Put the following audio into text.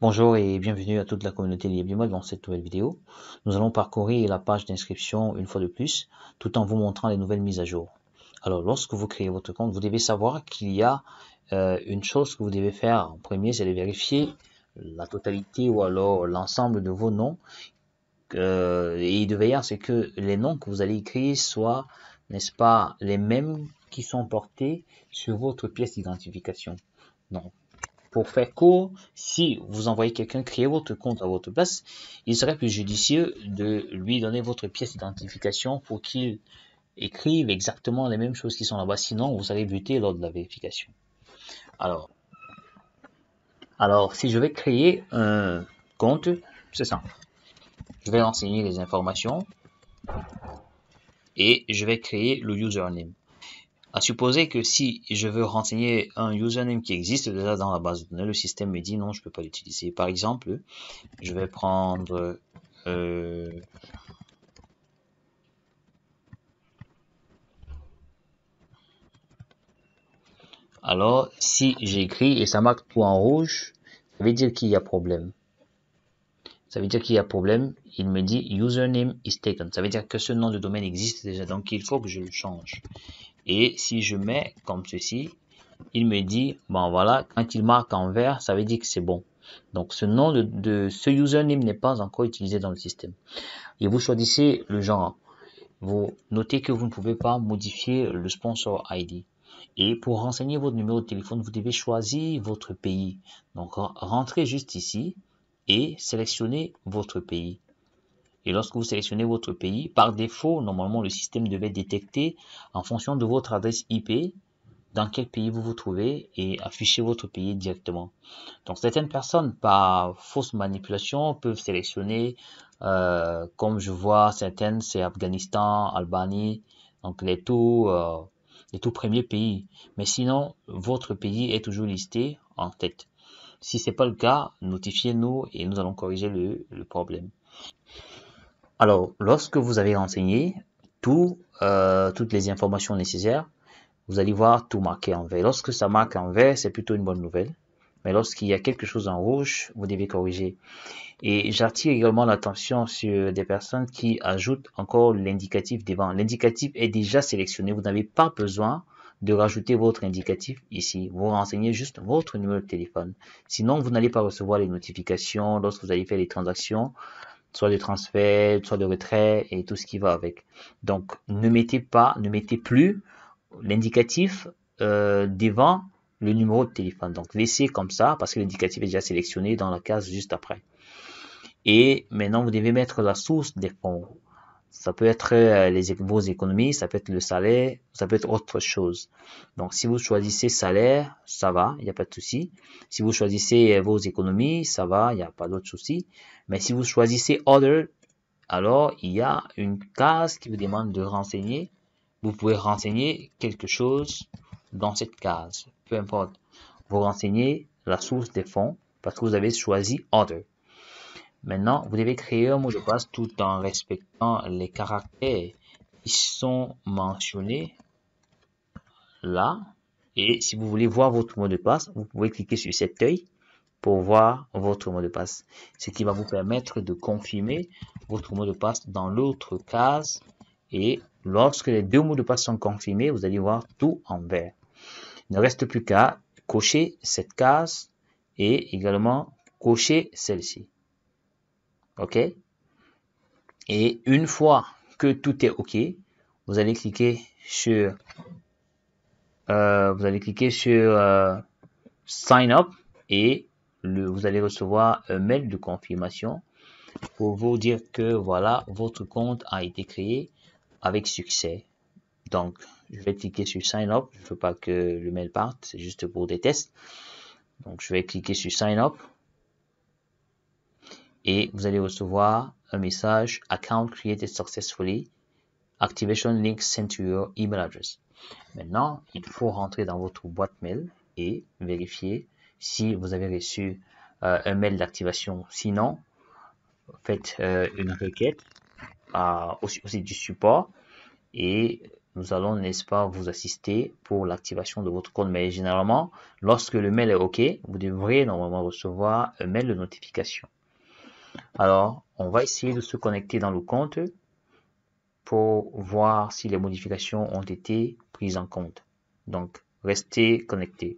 Bonjour et bienvenue à toute la communauté LibriMod dans cette nouvelle vidéo. Nous allons parcourir la page d'inscription une fois de plus, tout en vous montrant les nouvelles mises à jour. Alors, lorsque vous créez votre compte, vous devez savoir qu'il y a une chose que vous devez faire en premier, c'est de vérifier la totalité ou alors l'ensemble de vos noms. Et de veiller à ce que les noms que vous allez écrire soient, n'est-ce pas, les mêmes qui sont portés sur votre pièce d'identification. Donc, pour faire court, si vous envoyez quelqu'un créer votre compte à votre place, il serait plus judicieux de lui donner votre pièce d'identification pour qu'il écrive exactement les mêmes choses qui sont là-bas. Sinon, vous allez buter lors de la vérification. Alors, si je vais créer un compte, c'est ça. Je vais renseigner les informations et je vais créer le username. À supposer que si je veux renseigner un username qui existe déjà dans la base de données, le système me dit non, je ne peux pas l'utiliser. Par exemple, je vais prendre alors si j'écris et ça marque tout en rouge, ça veut dire qu'il y a problème. Ça veut dire qu'il y a problème. Il me dit username is taken. Ça veut dire que ce nom de domaine existe déjà, donc il faut que je le change. Et si je mets comme ceci, il me dit, bon voilà, quand il marque en vert, ça veut dire que c'est bon. Donc ce nom de ce username n'est pas encore utilisé dans le système. Et vous choisissez le genre. Vous notez que vous ne pouvez pas modifier le sponsor ID. Et pour renseigner votre numéro de téléphone, vous devez choisir votre pays. Donc rentrez juste ici et sélectionnez votre pays. Et lorsque vous sélectionnez votre pays, par défaut, normalement le système devait détecter en fonction de votre adresse IP dans quel pays vous vous trouvez et afficher votre pays directement. Donc certaines personnes, par fausse manipulation, peuvent sélectionner, comme je vois certaines, c'est Afghanistan, Albanie, donc les tout premiers pays. Mais sinon, votre pays est toujours listé en tête. Si c'est pas le cas, notifiez-nous et nous allons corriger le problème. Alors, lorsque vous avez renseigné toutes les informations nécessaires, vous allez voir tout marqué en vert. Lorsque ça marque en vert, c'est plutôt une bonne nouvelle. Mais lorsqu'il y a quelque chose en rouge, vous devez corriger. Et j'attire également l'attention sur des personnes qui ajoutent encore l'indicatif devant. L'indicatif est déjà sélectionné. Vous n'avez pas besoin de rajouter votre indicatif ici. Vous renseignez juste votre numéro de téléphone. Sinon, vous n'allez pas recevoir les notifications lorsque vous allez faire les transactions, soit de transfert, soit de retrait et tout ce qui va avec. Donc, ne mettez plus l'indicatif devant le numéro de téléphone. Donc, laissez comme ça parce que l'indicatif est déjà sélectionné dans la case juste après. Et maintenant, vous devez mettre la source des fonds. Ça peut être vos économies, ça peut être le salaire, ça peut être autre chose. Donc, si vous choisissez salaire, ça va, il n'y a pas de souci. Si vous choisissez vos économies, ça va, il n'y a pas d'autre souci. Mais si vous choisissez Other, alors il y a une case qui vous demande de renseigner. Vous pouvez renseigner quelque chose dans cette case. Peu importe. Vous renseignez la source des fonds parce que vous avez choisi Other. Maintenant, vous devez créer un mot de passe tout en respectant les caractères qui sont mentionnés là. Et si vous voulez voir votre mot de passe, vous pouvez cliquer sur cet œil pour voir votre mot de passe. Ce qui va vous permettre de confirmer votre mot de passe dans l'autre case. Et lorsque les deux mots de passe sont confirmés, vous allez voir tout en vert. Il ne reste plus qu'à cocher cette case et également cocher celle-ci. OK? Et une fois que tout est OK, vous allez cliquer sur Sign Up et vous allez recevoir un mail de confirmation pour vous dire que voilà, votre compte a été créé avec succès. Donc, je vais cliquer sur Sign Up. Je ne veux pas que le mail parte, c'est juste pour des tests. Donc, je vais cliquer sur Sign Up et vous allez recevoir un message Account created successfully. Activation link sent to your email address. Maintenant, il faut rentrer dans votre boîte mail et vérifier si vous avez reçu un mail d'activation. Sinon, faites une requête au site du support et nous allons, n'est-ce pas, vous assister pour l'activation de votre compte. Mais généralement, lorsque le mail est OK, vous devrez normalement recevoir un mail de notification. Alors, on va essayer de se connecter dans le compte pour voir si les modifications ont été prises en compte. Donc, restez connectés.